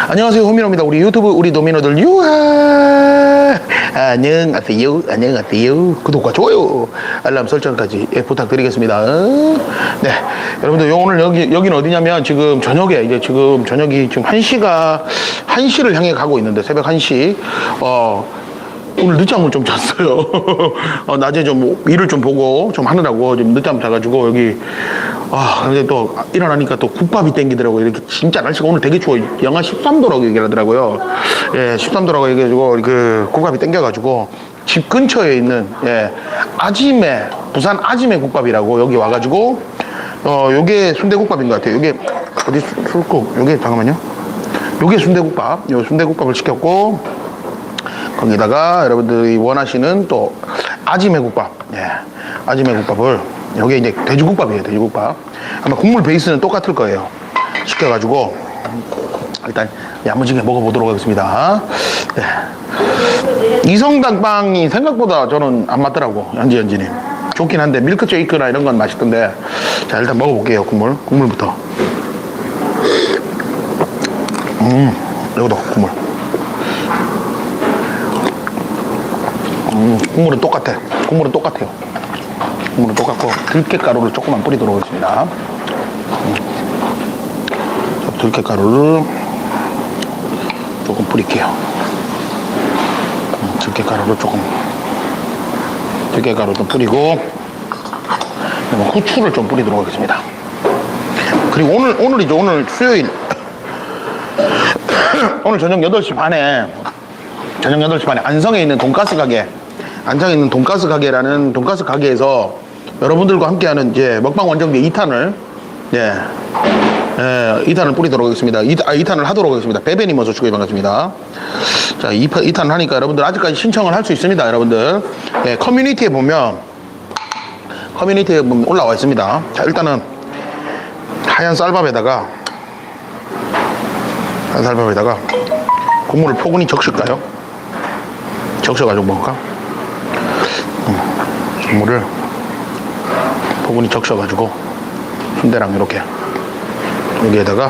안녕하세요, 호민호입니다. 우리 유튜브 우리 도미노들 유하 안녕하세요. 안녕하세요. 구독과 좋아요 알람 설정까지 부탁드리겠습니다. 네, 여러분들 오늘 여기는 어디냐면 지금 저녁에 이제 지금 저녁이 지금 1시를 향해 가고 있는데 새벽 1시 오늘 늦잠을 좀 잤어요. 낮에 좀 일을 좀 보고 좀 하느라고 좀 늦잠 자가지고 여기 근데 또 일어나니까 또 국밥이 땡기더라고요. 이렇게 진짜 날씨가 오늘 되게 추워요. 영하 13도라고 얘기를 하더라고요. 예, 13도라고 얘기해가지고 그 국밥이 땡겨가지고 집 근처에 있는 아지매, 부산 아지매 국밥이라고 여기 와가지고 요게 순대국밥인 것 같아요. 요게 어디 술국 요게 잠깐만요. 요게 순대국밥. 요 순대국밥을 시켰고 거기다가 여러분들이 원하시는 또 아지매국밥, 아지매국밥을 여기 이제 돼지국밥이에요. 돼지국밥. 아마 국물 베이스는 똑같을 거예요. 시켜가지고 일단 야무지게 먹어보도록 하겠습니다. 네. 이성당 빵이 생각보다 저는 안 맞더라고. 연지님 좋긴 한데 밀크쉐이크나 이런 건 맛있던데. 자, 일단 먹어볼게요. 국물부터. 이것도 국물. 국물은 똑같아요. 국물은 똑같고 들깨가루를 조금만 뿌리도록 하겠습니다. 들깨가루를 조금 뿌릴게요. 들깨가루를 조금 들깨가루도 뿌리고 후추를 좀 뿌리도록 하겠습니다. 그리고 오늘이죠. 오늘 수요일 오늘 저녁 8시 반에 안성에 있는 돈가스 가게라는 돈가스 가게에서 여러분들과 함께하는 이제 먹방 원정대 2탄을 2탄을 뿌리도록 하겠습니다. 2탄을 하도록 하겠습니다. 베베님 어서 오시고 반갑습니다. 자, 2탄을 하니까 여러분들 아직까지 신청을 할 수 있습니다. 여러분들 커뮤니티에 보면 올라와 있습니다. 자, 일단은 하얀 쌀밥에다가 국물을 포근히 적실까요? 적셔가지고 먹을까? 국물을 포근히 적셔가지고 순대랑 이렇게 여기에다가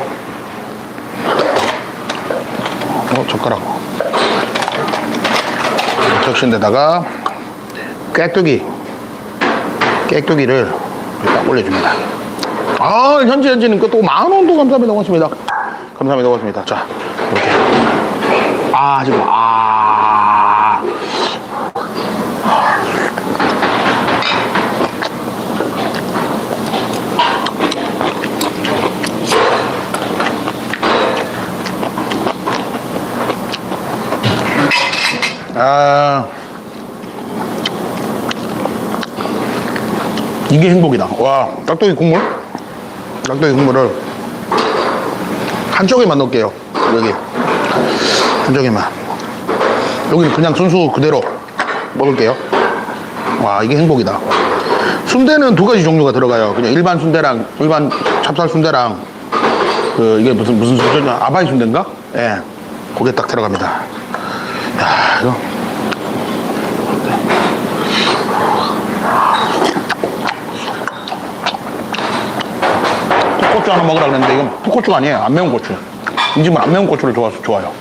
젓가락 적신 데다가 깍두기를 딱 올려줍니다. 현지님 또 10,000원도 감사합니다. 고맙습니다. 고맙습니다. 자, 이렇게 지금 이게 행복이다. 와, 깍두기 국물을 한쪽에만 넣을게요. 여기 한쪽에만. 여기는 그냥 순수 그대로 먹을게요. 와, 이게 행복이다. 순대는 2가지 종류가 들어가요. 그냥 일반 순대랑 일반 찹쌀 순대랑 이게 무슨 순대냐? 아바이 순대인가? 예, 그게 딱 들어갑니다. 야, 이거 풋고추 하나 먹으라 그랬는데 이건 풋고추가 아니에요. 안 매운 고추. 이 집은 안 매운 고추를 좋아요.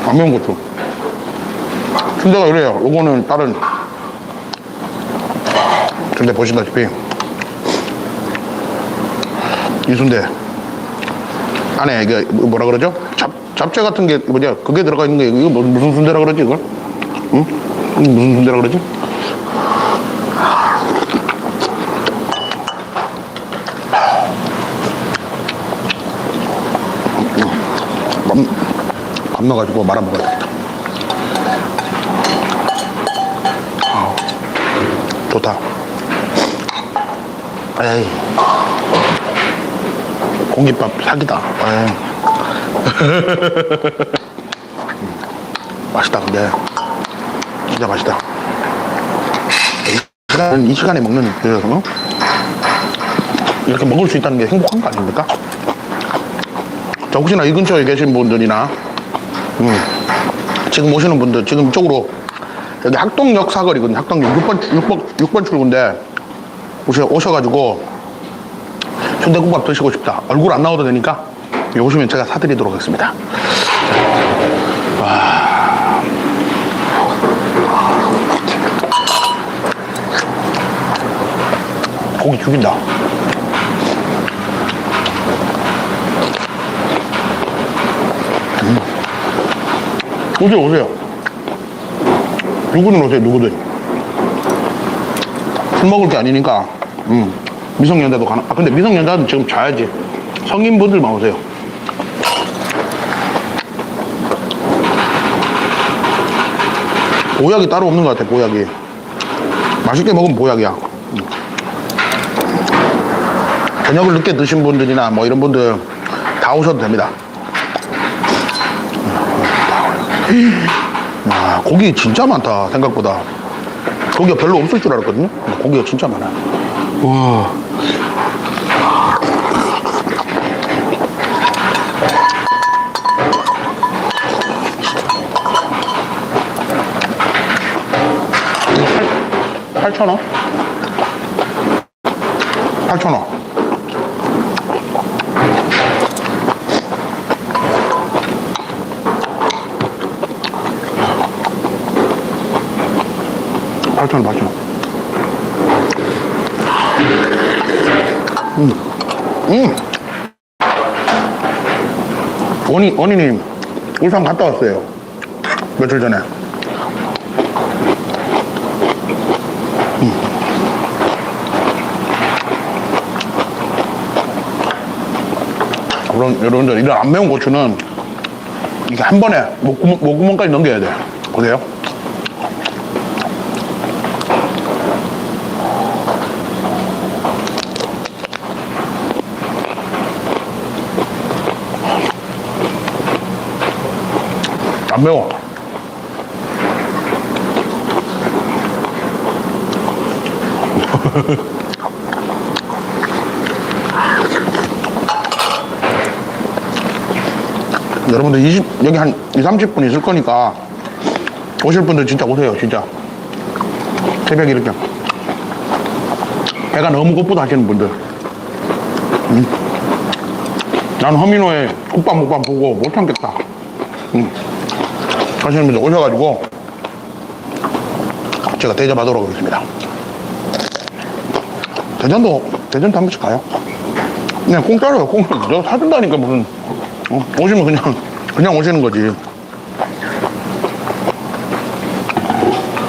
안 매운 고추. 순대가 그래요. 요거는 다른 순대 보시다시피 이 순대 안에 이게 뭐라 그러죠? 잡채 같은 게 뭐냐? 그게 들어가 있는 게 이거 무슨 순대라 그러지 이걸? 응? 무슨 순대라 그러지? 밥 넣어가지고 말아 먹어야 되겠다. 좋다. 에이, 공깃밥 사기다. 맛있다. 근데 진짜 맛있다. 이 시간에 먹는 그래서 이렇게 먹을 수 있다는 게 행복한 거 아닙니까? 자, 혹시나 이 근처에 계신 분들이나 지금 오시는 분들 지금 이쪽으로 여기 학동역 사거리거든요. 학동역 6번 출구인데 오셔가지고 순대국밥 드시고 싶다. 얼굴 안 나와도 되니까 여기 오시면 제가 사드리도록 하겠습니다. 와. 고기 죽인다. 오세요. 누구든 오세요, 누구든. 술 먹을 게 아니니까, 미성년자도 가능. 근데 미성년자는 지금 자야지. 성인분들만 오세요. 보약이 따로 없는 것 같아, 보약이. 맛있게 먹으면 보약이야. 저녁을 늦게 드신 분들이나 뭐 이런 분들 다 오셔도 됩니다. 와, 고기 진짜 많다, 생각보다. 고기가 별로 없을 줄 알았거든요. 고기가 진짜 많아. 와. 이거 8,000원? 8,000원. 맛있어. 원희님 울산 갔다 왔어요. 며칠 전에. 그럼 여러분들 이런 안 매운 고추는 이게 한 번에 목구멍까지 넘겨야 돼. 보세요. 안 매워. 여러분들 여기 한 20-30분 있을 거니까 오실 분들 진짜 오세요, 진짜. 새벽에 이렇게 배가 너무 고프다 하시는 분들. 난 허민호의 국밥 먹방 보고 못 참겠다. 하시는 분들 오셔가지고 제가 대접하도록 하겠습니다. 대전도 한 번씩 가요. 그냥 공짜로요. 공짜로. 저 사준다니까 무슨. 오시면 그냥 오시는 거지.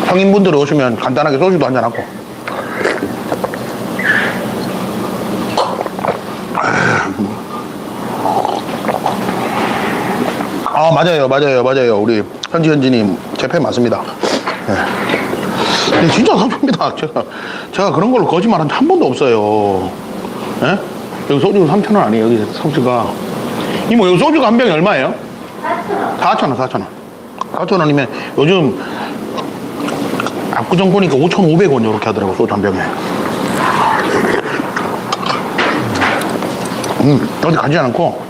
성인분들 오시면 간단하게 소주도 한잔하고. 아, 맞아요. 우리 현지님 제 팬 맞습니다. 네. 근데 진짜 삽니다. 제가 그런 걸로 거짓말한 적 한 번도 없어요. 예? 여기 소주 3,000원 아니에요, 여기 소주가. 이모, 여기 소주가 한 병이 얼마예요? 4,000원. 4,000원이면 요즘 압구정 보니까 5,500원 이렇게 하더라고, 소주 한 병에. 어디 가지 않고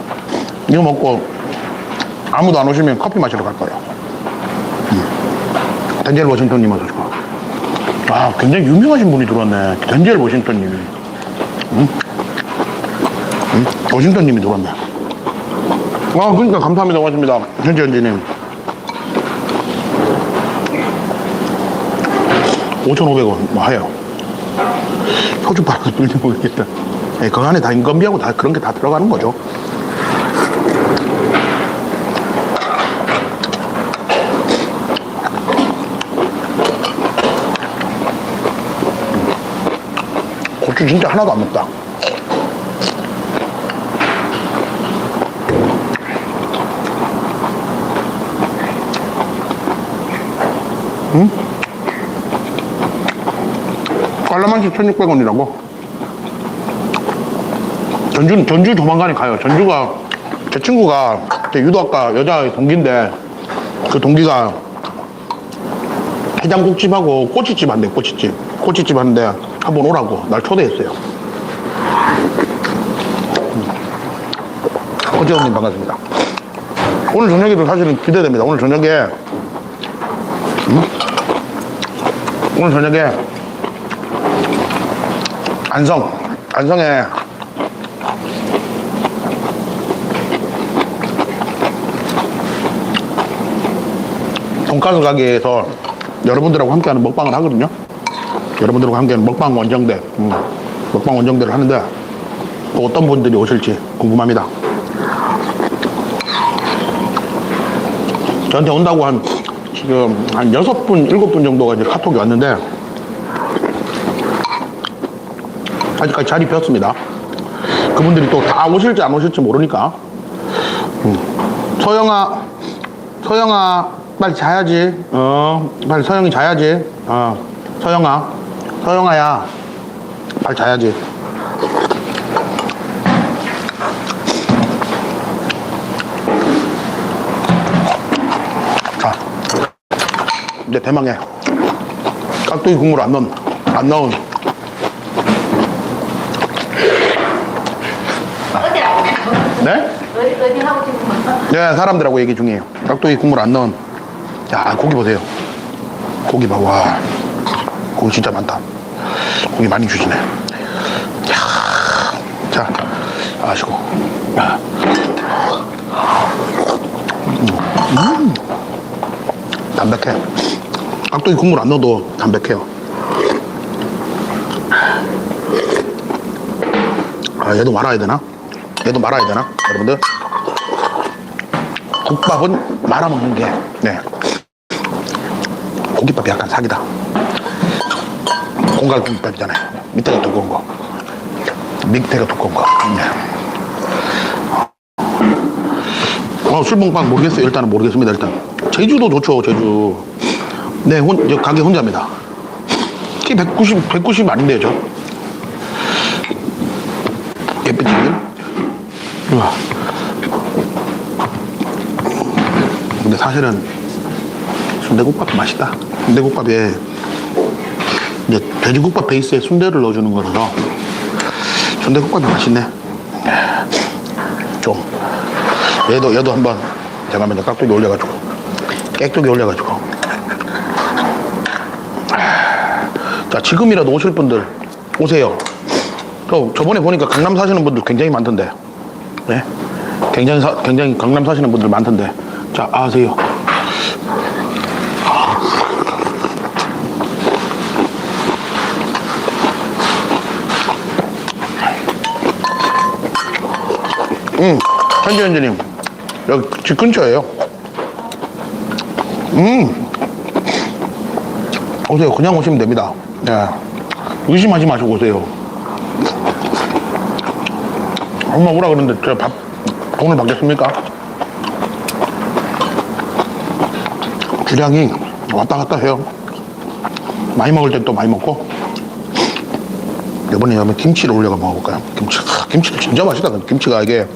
이거 먹고 아무도 안 오시면 커피 마시러 갈 거예요. 덴젤 워싱턴님 오셨고. 아, 굉장히 유명하신 분이 들어왔네. 덴젤 워싱턴님이. 워싱턴님이 들어왔네. 아, 그러니까 감사합니다. 고맙습니다. 현지님. 5,500원 뭐 해요. 소주 팔아서 빌지 모르겠다. 네, 그 안에 다 인건비하고 다 그런 게 다 들어가는 거죠. 고추 진짜 하나도 안 맵다. 깔라만시 1,600원이라고. 전주 조만간에 가요. 전주가 제 친구가 제 유도학과 여자 동기인데 그 동기가 해장국집하고 꼬치집 한대. 꼬치집 하는데 한번 오라고 날 초대했어요. 허재원님 반갑습니다. 오늘 저녁에도 사실은 기대됩니다. 오늘 저녁에 오늘 저녁에 안성에 돈가스 가게에서 여러분들하고 함께하는 먹방을 하거든요. 여러분들하고 함께하는 먹방 원정대, 먹방 원정대를 하는데 또 어떤 분들이 오실지 궁금합니다. 저한테 온다고 지금 한 6분, 7분 정도가 이제 카톡이 왔는데 아직까지 자리 비었습니다. 그분들이 또 다 오실지 안 오실지 모르니까. 서영아 빨리 자야지. 빨리 서영이 자야지. 서영아야 빨리 자야지. 자, 이제 대망의 깍두기 국물 안 넣은 네? 어디 하고 싶은 거? 네, 사람들하고 얘기 중이에요. 깍두기 국물 안 넣은. 야, 고기 보세요. 고기 봐, 와. 고기 진짜 많다. 고기 많이 주시네. 야, 자, 아시고. 담백해. 깍두기 국물 안 넣어도 담백해요. 아, 얘도 말아야 되나? 여러분들? 국밥은 말아먹는 게, 네. 고깃밥이 약간 사기다. 공갈 고깃밥이잖아요. 밑에가 두꺼운 거. 밑에가 두꺼운 거. 네. 술봉빵 모르겠어요. 일단은 모르겠습니다. 일단. 제주도 좋죠, 제주. 네, 저 가게 혼자입니다. 키 190 아닌데요, 저. 예쁘지? 우와. 근데 사실은 순대국밥이 맛있다. 순대국밥에 이제 돼지국밥 베이스에 순대를 넣어주는 거라서 순대국밥이 맛있네. 좀 얘도 한번 제가 먼저 깍두기 올려가지고 자, 지금이라도 오실 분들 오세요. 저번에 보니까 강남 사시는 분들 굉장히 많던데. 네? 굉장히 강남 사시는 분들 많던데. 자, 아세요. 현지현지님, 여기 집 근처예요. 오세요. 그냥 오시면 됩니다. 네. 의심하지 마시고 오세요. 엄마 오라 그러는데 제가 돈을 받겠습니까? 주량이 왔다 갔다 해요. 많이 먹을 땐 또 많이 먹고. 이번에 김치를 올려가 먹어볼까요? 김치도 진짜 맛있다. 김치가 이게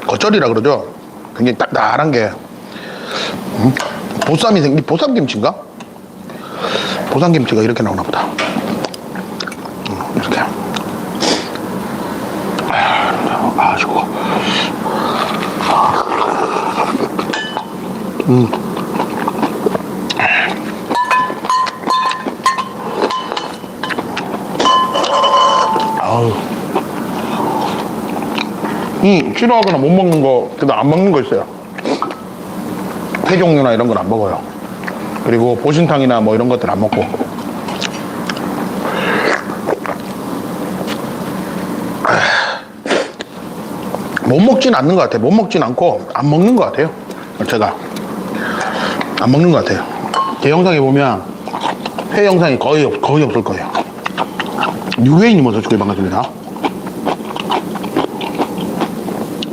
겉절이라 그러죠. 굉장히 딱딱한 게 보쌈김치인가? 보쌈김치가 이렇게 나오나 보다. 이렇게. 아시고. 아우. 싫어하거나 못 먹는 거, 그다음 안 먹는 거 있어요. 회 종류나 이런 건 안 먹어요. 그리고 보신탕이나 뭐 이런 것들 안 먹고. 못 먹진 않는 것 같아요. 못 먹진 않고 안 먹는 것 같아요. 제가 안 먹는 것 같아요. 제 영상에 보면 회 영상이 거의 없을 거예요. 유해인님 어서 주길 반갑습니다.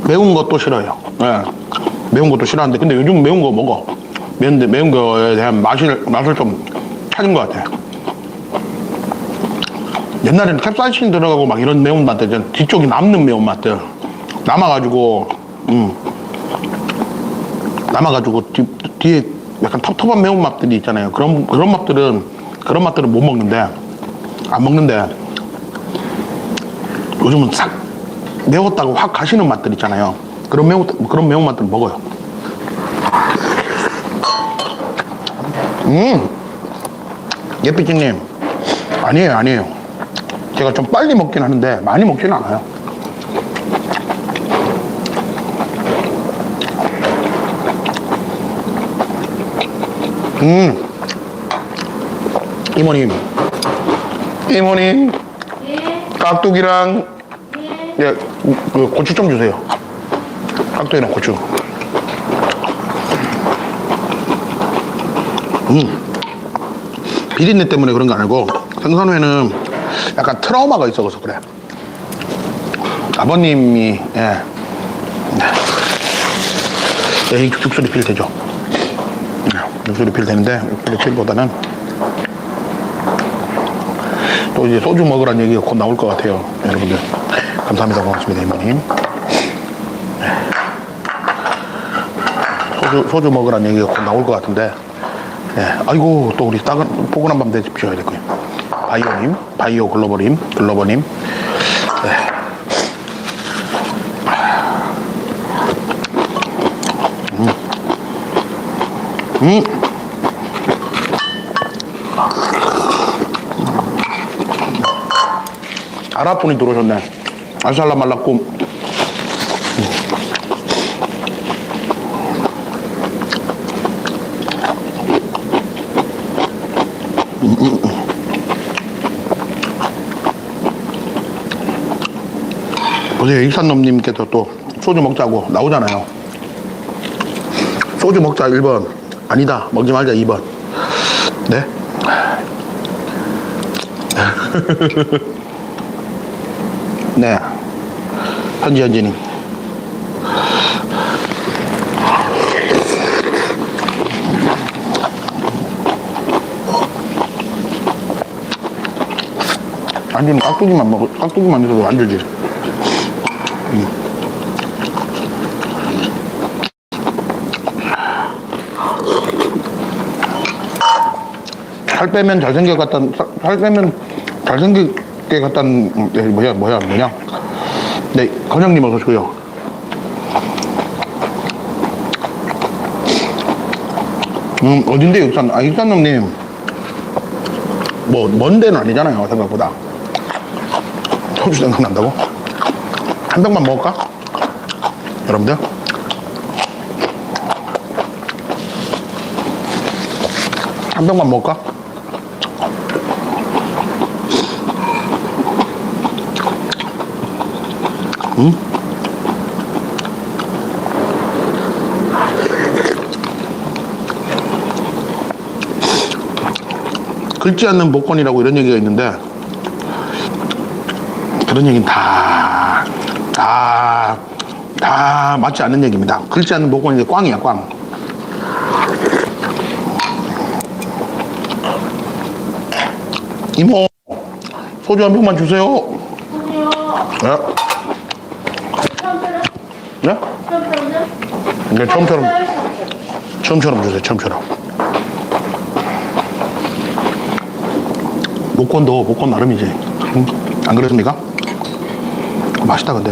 매운 것도 싫어요. 네. 매운 것도 싫어하는데 근데 요즘 매운 거 먹어. 매운 거에 대한 맛을 좀 찾은 것 같아요. 옛날에는 캡사이신 들어가고 막 이런 매운맛들, 뒤쪽이 남는 매운맛들 남아가지고 뒤에 약간 텁텁한 매운맛들이 있잖아요. 그런 맛들은 못 먹는데 안 먹는데 요즘은 싹 매웠다고 확 가시는 맛들 있잖아요. 그런 매운맛들 먹어요. 예삐찌님, 아니에요, 아니에요. 제가 좀 빨리 먹긴 하는데, 많이 먹지는 않아요. 이모님, 이모님, 예. 깍두기랑, 예. 예, 그 고추 좀 주세요. 깍두기랑 고추. 비린내 때문에 그런 거 아니고 생선회는 약간 트라우마가 있어서 그래. 아버님이 예. 예, 육수리 필 되죠. 육수리 필 되는데 육수리 필보다는 또 이제 소주 먹으란 얘기가 곧 나올 것 같아요. 여러분들 감사합니다. 고맙습니다 이모님. 소주 먹으란 얘기가 곧 나올 것 같은데 예. 아이고 또 우리 포근한 밤 되십시오 이렇게 바이오님 바이오 글로벌님 예. 아랍분이 들어오셨네. 알살라 말라꿈. 어제 익산놈님께서 또 소주 먹자고 나오잖아요. 소주 먹자 1번. 아니다. 먹지 말자 2번. 네? 네. 현지님. 아니, 깍두기만 있어도 안 되지. 살 빼면 잘생기게 같다는, 뭐냐. 네, 건영님 어서 오시고요. 어딘데, 익산놈님. 먼 데는 아니잖아요, 생각보다. 소주 생각난다고? 한 병만 먹을까? 여러분들? 한 병만 먹을까? 응? 긁지 않는 복권이라고 이런 얘기가 있는데 그런 얘기는 다 맞지 않는 얘기입니다. 긁지 않는 복권이 꽝이야, 꽝. 이모, 소주 한 병만 주세요. 소주요. 네? 처음처럼? 네? 처음처럼요? 네, 처음처럼 주세요, 처음처럼. 복권 나름이지. 응? 안 그렇습니까? 맛있다, 근데.